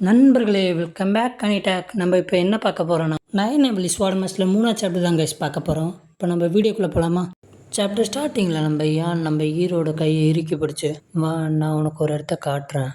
நண்பர்களே, welcome back கனிடாக். நம்ம இப்போ என்ன பார்க்க போகிறோன்னா, நயன் எபிலிஸ் வாடமஸில் 3ஆவது சாப்டர் தான் கைஸ் பார்க்க போகிறோம். இப்போ நம்ம வீடியோக்குள்ளே போகலாமா? சாப்டர் ஸ்டார்டிங்கில் நம்ம ஹீரோட கையை இறுக்கி பிடிச்சி, வா நான் உனக்கு ஒரு இடத்த காட்டுறேன்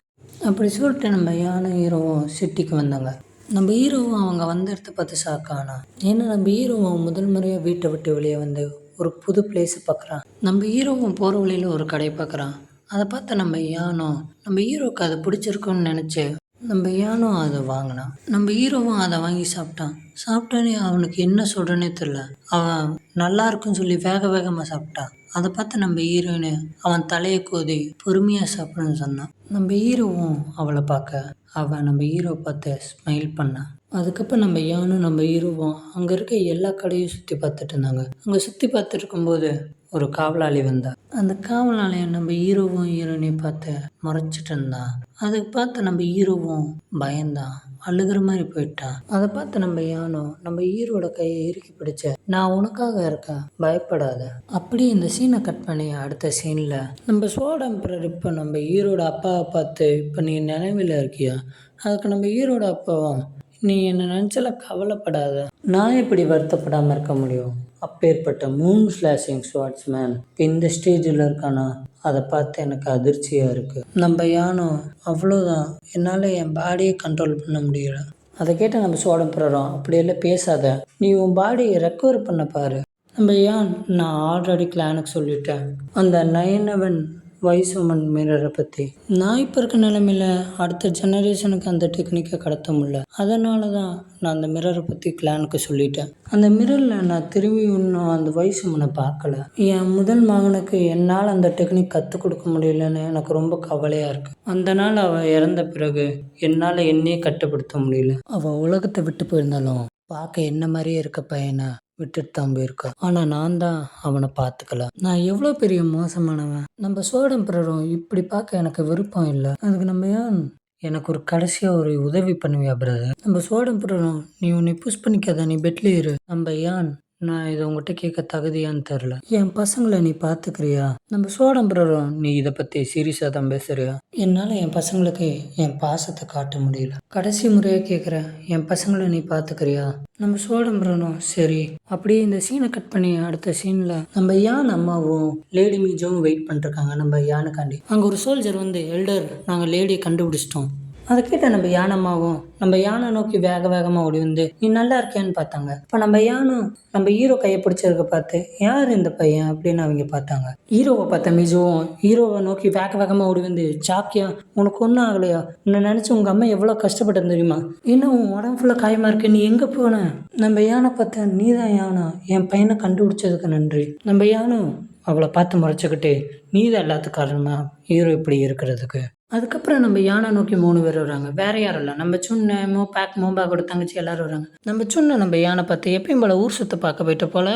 அப்படி சொல்லிட்டு நம்ம யானும் ஹீரோவும் சிட்டிக்கு வந்தாங்க. நம்ம ஹீரோவும் அவங்க வந்த இடத்த பார்த்து ஷாக்கானா. ஏன்னா நம்ம ஹீரோவும் முதல் முறையாக வீட்டை விட்டு வெளியே வந்து ஒரு புது பிளேஸை பார்க்குறான். நம்ம ஹீரோவும் போகிற வழியில் ஒரு கடையை பார்க்குறான். அதை பார்த்து நம்ம யானும் நம்ம ஹீரோவுக்கு அது பிடிச்சிருக்குன்னு நினச்சி நம்ம யானும் அதை வாங்கினான். நம்ம ஹீரோவும் அதை வாங்கி சாப்பிட்டானே அவனுக்கு என்ன சொல்கிறேன்னே தெரில. அவன் நல்லா இருக்குன்னு சொல்லி வேக வேகமாக சாப்பிட்டான். அதை பார்த்து நம்ம ஹீரோயினு அவன் தலையை கோதி பொறுமையாக சாப்பிடுன்னு சொன்னான். நம்ம ஹீரோவும் அவளை பார்க்க அவன் நம்ம ஹீரோ பார்த்து ஸ்மைல் பண்ணான். அதுக்கப்புறம் நம்ம யானும் நம்ம ஹீரோவும் அங்கே இருக்க எல்லா கடையும் சுற்றி பார்த்துட்டு இருந்தாங்க. அங்கே சுற்றி பார்த்துட்டு இருக்கும்போது ஒரு காவலாளி வந்தா. அந்த காவலாளியை நம்ம ஹீரோவும் ஹீரோயினையும் பார்த்து முறைச்சிட்டு இருந்தான். அதை பார்த்து நம்ம ஹீரோவும் பயந்தான், அழுகிற மாதிரி போயிட்டான். அதை பார்த்து நம்ம யானும் நம்ம ஹீரோட கையை இறுக்கி பிடிச்ச, நான் உனக்காக இருக்கேன், பயப்படாத. அப்படியே இந்த சீனை கட் பண்ணி அடுத்த சீனில் நம்ம ஸ்வார்ட் எம்பரர் இப்போ நம்ம ஹீரோட அப்பாவை பார்த்து, இப்போ நீ நினைவில் இருக்கியா? அதுக்கு நம்ம ஹீரோட அப்பாவும், நீ என்னை நினச்சால கவலைப்படாத, நான் எப்படி வருத்தப்படாமல் இருக்க முடியும்? அப்பேற்பட்ட மூன் ஸ்லாஷிங் ஸ்வாட்ஸ்மேன் இந்த ஸ்டேஜில் இருக்கானா? அதை பார்த்து எனக்கு அதிர்ச்சியாக இருக்குது. நம்ம யானும் அவ்வளோதான், என்னால் என் பாடியை கண்ட்ரோல் பண்ண முடியல. அதை கேட்ட நம்ம ஸ்வார்ட் எம்பரரும், அப்படியெல்லாம் பேசாத, நீ உன் பாடியை ரெக்கவர் பண்ண பாரு. நம்ம யான், நான் ஆல்ரெடி கிளானுக்கு சொல்லிட்டேன் அந்த 9/11 வைஸ் உமன் மிரரை பற்றி. நான் இப்போ இருக்க நிலைமையில் அடுத்த ஜெனரேஷனுக்கு அந்த டெக்னிக்கை கடத்த முடியல. அதனால தான் நான் அந்த மிரரை பற்றி கிளானுக்கு சொல்லிட்டேன். அந்த மிரரில் நான் திரும்பி இன்னும் அந்த வைஸ் உமனை பார்க்கல. என் முதல் மகனுக்கு என்னால் அந்த டெக்னிக் கற்றுக் கொடுக்க முடியலன்னு எனக்கு ரொம்ப கவலையாக இருக்குது. அந்த நாள் அவள் இறந்த பிறகு என்னால் என்னையே கட்டுப்படுத்த முடியல. அவள் உலகத்தை விட்டு போயிருந்தாலும் பார்க்க என்ன மாதிரியே இருக்க பையனை விட்டுட்டு தான் போயிருக்கா. ஆனால் நான் தான் அவனை பார்த்துக்கல. நான் எவ்வளோ பெரிய மோசமானவன். நம்ம ஸ்வார்ட் எம்பரரும் இப்படி பார்க்க எனக்கு விருப்பம் இல்லை. அதுக்கு நம்ம ஏன் எனக்கு ஒரு கடைசியாக ஒரு உதவி பண்ணுவியா பிரதர்? நம்ம ஸ்வார்ட் எம்பரரும், நீ உன்னை புஷ் பண்ணிக்காத, நீ பெட்லேயே இரு. நம்ம ஏன் நான் இதை உங்கள்கிட்ட கேட்க தகுதியான்னு தெரில. என் பசங்களை நீ பார்த்துக்கிறியா? நம்ம ஸ்வார்ட் எம்பரரும், நீ இதை பற்றி சீரியஸாக தான் பேசுறியா? என்னால் என் பசங்களுக்கு என் பாசத்தை காட்ட முடியல. கடைசி முறையாக கேட்குறேன், என் பசங்களை நீ பார்த்துக்கிறியா? நம்ம ஸ்வார்ட் எம்பரரும், சரி. அப்படியே இந்த சீனை கட் பண்ணி அடுத்த சீனில் நம்ம யான் அம்மாவும் லேடி மீஜோவும் வெயிட் பண்ணிருக்காங்க நம்ம யானுக்காண்டி. அங்கே ஒரு சோல்ஜர் வந்து, எல்டர், நாங்கள் லேடியை கண்டுபிடிச்சிட்டோம். அதை கேட்ட நம்ம யானம்மாவும் நம்ம யானை நோக்கி வேக வேகமாக ஓடி வந்து, நீ நல்லா இருக்கியான்னு பார்த்தாங்க. இப்போ நம்ம யானும் நம்ம ஹீரோ கையை பிடிச்சிருக்க பார்த்து, யார் இந்த பையன் அப்படின்னு அவங்க பார்த்தாங்க. ஹீரோவை பார்த்த மிஜுவும் ஹீரோவை நோக்கி வேக வேகமாக ஓடி வந்து, சாக்கியா உனக்கு ஒன்றும் ஆகலையா? உன்னை நினச்சி உங்கள் அம்மா எவ்வளோ கஷ்டப்பட்டு தெரியுமா? இன்னும் உன் உடம்பு ஃபுல்லாக காயமாக இருக்கு, நீ எங்கே போன? நம்ம யானை பார்த்த, நீ தான் யானா, என் பையனை கண்டுபிடிச்சதுக்கு நன்றி. நம்ம யானும் அவளை பார்த்து முறைச்சிக்கிட்டு, நீ தான் எல்லாத்துக்கும் காரணமா ஹீரோ இப்படி இருக்கிறதுக்கு. அதுக்கப்புறம் நம்ம யானை நோக்கி 3 பேர் வராங்க. வேற யாரும் இல்லை, நம்ம சுண்ணு மோபாக்கோட தங்கச்சி எல்லாரும் வராங்க. நம்ம சுண்ணு நம்ம யானை பார்த்து எப்பயும் போல ஊர் சுத்த பார்க்க போயிட்ட போல.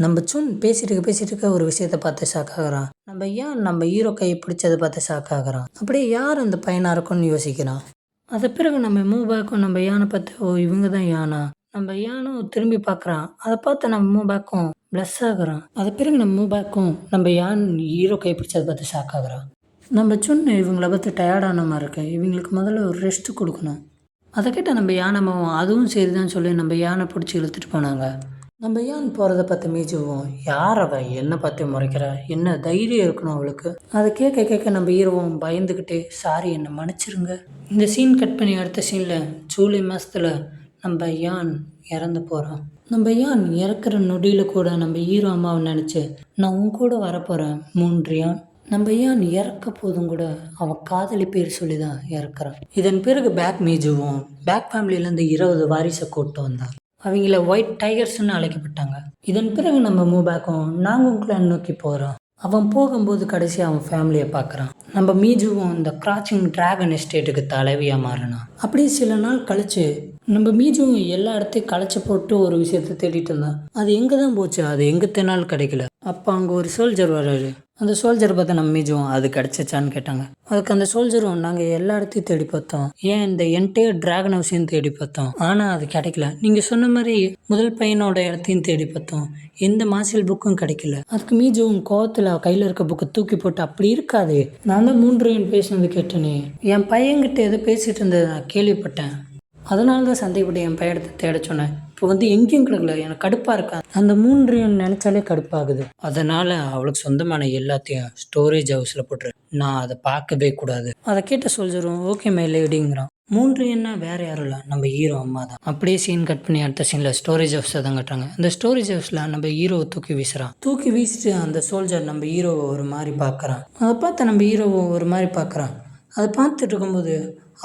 நம்ம சுன் பேசிட்டு இருக்க ஒரு விஷயத்த பார்த்து ஷாக் ஆகுறான். நம்ம யான் நம்ம ஹீரோ கையை பிடிச்சதை பார்த்து ஷாக் ஆகுறான். அப்படியே யார் அந்த பையனா இருக்கும்னு யோசிக்கிறான். அதை பிறகு நம்ம மூபாக்கும் நம்ம யானை பார்த்து, ஓ இவங்க தான் யானா. நம்ம யானும் திரும்பி பார்க்குறான். அதை பார்த்து நம்ம மூபாக்கும் ப்ளஸ் ஆகுறான். அதை பிறகு நம்ம மூபாக்கும் நம்ம யான் ஹீரோ கை பிடிச்சதை பார்த்து ஷாக் ஆகுறான். நம்ம சொன்ன இவங்கள பார்த்து டயர்டான மாதிரி இருக்கு, இவங்களுக்கு முதல்ல ஒரு ரெஸ்ட்டு கொடுக்கணும். அதை கேட்டால் நம்ம யானமாவும் அதுவும் சரிதான் சொல்லி நம்ம யானை பிடிச்சி இழுத்துட்டு போனாங்க. நம்ம யான் போகிறத பார்த்து மீஜுவோம், யார் அவ என்ன பார்த்து முறைக்கிறா, என்ன தைரியம் இருக்கணும் அவளுக்கு? அதை கேட்க நம்ம ஹீரோவும் பயந்துக்கிட்டே, சாரி என்னை மன்னிச்சிருங்க. இந்த சீன் கட் பண்ணி அடுத்த சீனில் ஜூலை மாதத்தில் நம்ம யான் இறந்து போகிறான். நம்ம யான் இறக்குற நொடியில் கூட நம்ம ஹீரோ அம்மாவை நினச்சி, நான் உன் கூட வரப்போகிறேன் மூன்றியான். நம்ம யான் இறக்க போதும் கூட அவன் காதலி பேர் சொல்லி தான் இறக்குறான். இதன் பிறகு பேக் மீஜுவும் பேக் ஃபேமிலியிலேருந்து 20 வாரிசை கூப்பிட்டு வந்தான். அவங்கள ஒயிட் டைகர்ஸ்ன்னு அழைக்கப்பட்டாங்க. இதன் பிறகு நம்ம மூபேக்கும் நாங்கள் கிளான் நோக்கி போகிறோம். அவன் போகும்போது கடைசி அவன் ஃபேமிலியை பார்க்குறான். நம்ம மீஜுவும் இந்த கிராச்சிங் டிராகன் எஸ்டேட்டுக்கு தலைவியாக மாறினான். அப்படியே சில நாள் கழிச்சு நம்ம மீஜுவும் எல்லா இடத்தையும் களைச்சி போட்டு ஒரு விஷயத்த தேடிட்டு இருந்தான். அது எங்கே தான் போச்சு, அது எங்கே தேனாலும் கிடைக்கல. அப்போ அங்கே ஒரு சோல்ஜர் வர்றாரு. அந்த சோல்ஜரை பார்த்து நம்ம மீஜுவோம் அது கிடச்சிச்சான்னு கேட்டாங்க. அதுக்கு அந்த சோல்ஜரும் நாங்கள் எல்லா இடத்தையும் தேடி பார்த்தோம், ஏன் இந்த என்டையர் டிராகன் ஹவுஸையும் தேடி பார்த்தோம், ஆனால் அது கிடைக்கல. நீங்கள் சொன்ன மாதிரி முதல் பையனோட இடத்தையும் தேடி பார்த்தோம், எந்த மாசியல் புக்கும் கிடைக்கல. அதுக்கு மீஜுவும் கோவத்தில் கையில் இருக்க புக்கை தூக்கி போட்டு அப்படி இருக்காது, நான் தான் 3 எண் பேசினது கேட்டேனே, என் பையன்கிட்ட எதோ பேசிகிட்டு இருந்தது நான் கேள்விப்பட்டேன், அதனால தான் சந்தேகப்பட்டு என் பையனத்தை தேட சொன்னேன். இப்போ வந்து எங்கேயும் கிடக்கல, எனக்கு கடுப்பாக இருக்கா, அந்த 3 நினச்சாலே கடுப்பாகுது. அதனால் அவளுக்கு சொந்தமான எல்லாத்தையும் ஸ்டோரேஜ் ஹவுஸில் போட்டுரு, நான் அதை பார்க்கவே கூடாது. அதை கேட்ட சொல்லிடுவோம், ஓகே மைலேடிங்கிறான். 3 எண்ணா வேறு யாரும் இல்லை, நம்ம ஹீரோ அம்மா தான். அப்படியே சீன் கட் பண்ணி அடுத்த சீனில் ஸ்டோரேஜ் ஹவுஸை தான் கட்டுறாங்க. அந்த ஸ்டோரேஜ் ஹவுஸில் நம்ம ஹீரோவை தூக்கி வீசுகிறான். தூக்கி வீசிட்டு அந்த சோல்ஜர் நம்ம ஹீரோவை ஒரு மாதிரி பார்க்குறான். அதை பார்த்து நம்ம ஹீரோவை ஒரு மாதிரி பார்க்குறான். அதை பார்த்துட்டு இருக்கும்போது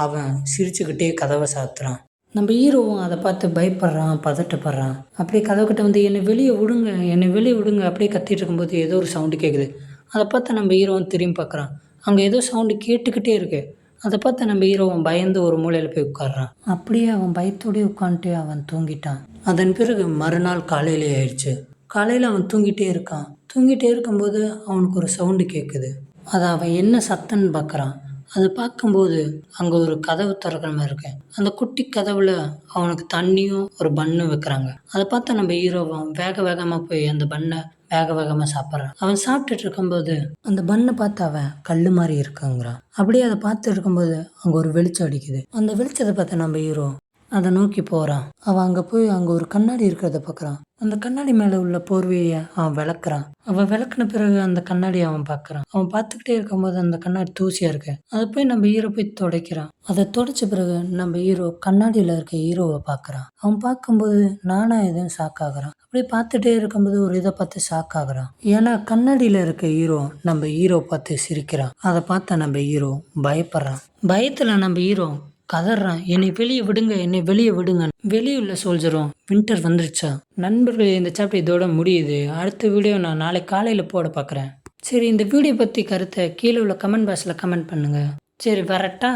அவன் சிரிச்சுக்கிட்டே கதவை சாத்துறான். நம்ம ஹீரோவும் அதை பார்த்து பயப்படுறான், பதட்டப்படுறான். அப்படியே கதவுக்கிட்ட வந்து என்னை வெளியே விடுங்க, என்னை வெளியே விடுங்க அப்படியே கத்திட்டு இருக்கும்போது ஏதோ ஒரு சவுண்டு கேட்குது. அதை பார்த்து நம்ம ஹீரோவும் திரும்பி பார்க்குறான். அங்கே ஏதோ சவுண்டு கேட்டுக்கிட்டே இருக்கு. அதை பார்த்து நம்ம ஹீரோவும் பயந்து ஒரு மூலையில் போய் உட்காடுறான். அப்படியே அவன் பயத்தோடய உட்காந்துட்டு அவன் தூங்கிட்டான். அதன் பிறகு மறுநாள் காலையிலே ஆயிடுச்சு. காலையில் அவன் தூங்கிட்டே இருக்கான். தூங்கிட்டே இருக்கும்போது அவனுக்கு ஒரு சவுண்டு கேட்குது. அதை அவன் என்ன சத்தம்னு பார்க்குறான். அதை பார்க்கும்போது அங்கே ஒரு கதவு திறக்கிற மாதிரி இருக்கு. அந்த குட்டி கதவுல அவனுக்கு தண்ணியும் ஒரு பன்னு வைக்கிறாங்க. அதை பார்த்து நம்ம ஹீரோவும் வேக வேகமாக போய் அந்த பண்ணை வேக வேகமாக சாப்பிட்றான். அவன் சாப்பிட்டுட்டு இருக்கும்போது அந்த பண்ணை பார்த்து அவன் கல் மாதிரி இருக்காங்கிறான். அப்படியே அதை பார்த்துட்டு இருக்கும்போது அங்கே ஒரு வெளிச்சம் அடிக்குது. அந்த வெளிச்சத்தை பார்த்து நம்ம ஹீரோ அதை நோக்கி போகிறான். அவன் அங்கே போய் அங்கே ஒரு கண்ணாடி இருக்கிறத பார்க்குறான். அந்த கண்ணாடி மேலே உள்ள போர்வையை அவன் விளக்குறான். அவன் விளக்குன பிறகு அந்த கண்ணாடியை அவன் பார்க்குறான். அவன் பார்த்துக்கிட்டே இருக்கும்போது அந்த கண்ணாடி தூசியாக இருக்கு. அதை போய் நம்ம ஹீரோ போய் துடைக்கிறான். அதை துடைச்ச பிறகு நம்ம ஹீரோ கண்ணாடியில் இருக்க ஹீரோவை பார்க்குறான். அவன் பார்க்கும்போது நானா எதுவும் ஷாக் ஆகுறான். அப்படியே பார்த்துட்டே இருக்கும்போது ஒரு இதை பார்த்து ஷாக் ஆகுறான். ஏன்னா கண்ணாடியில் இருக்க ஹீரோ நம்ம ஹீரோ பார்த்து சிரிக்கிறான். அதை பார்த்த நம்ம ஹீரோ பயப்படுறான். பயத்தில் நம்ம ஹீரோ கதறான், என்னை வெளியே விடுங்க, என்னை வெளியே விடுங்க. வெளியே உள்ள சோல்ஜரும் வின்டர் வந்துருச்சா. நண்பர்களே, இந்த சாப்டர் இதோட முடியுது. அடுத்த வீடியோ நான் நாளைக்கு காலையில் போட பார்க்குறேன். சரி, இந்த வீடியோ பற்றி கருத்தை கீழே உள்ள கமெண்ட் பாக்ஸில் கமெண்ட் பண்ணுங்கள். சரி, வரட்டா?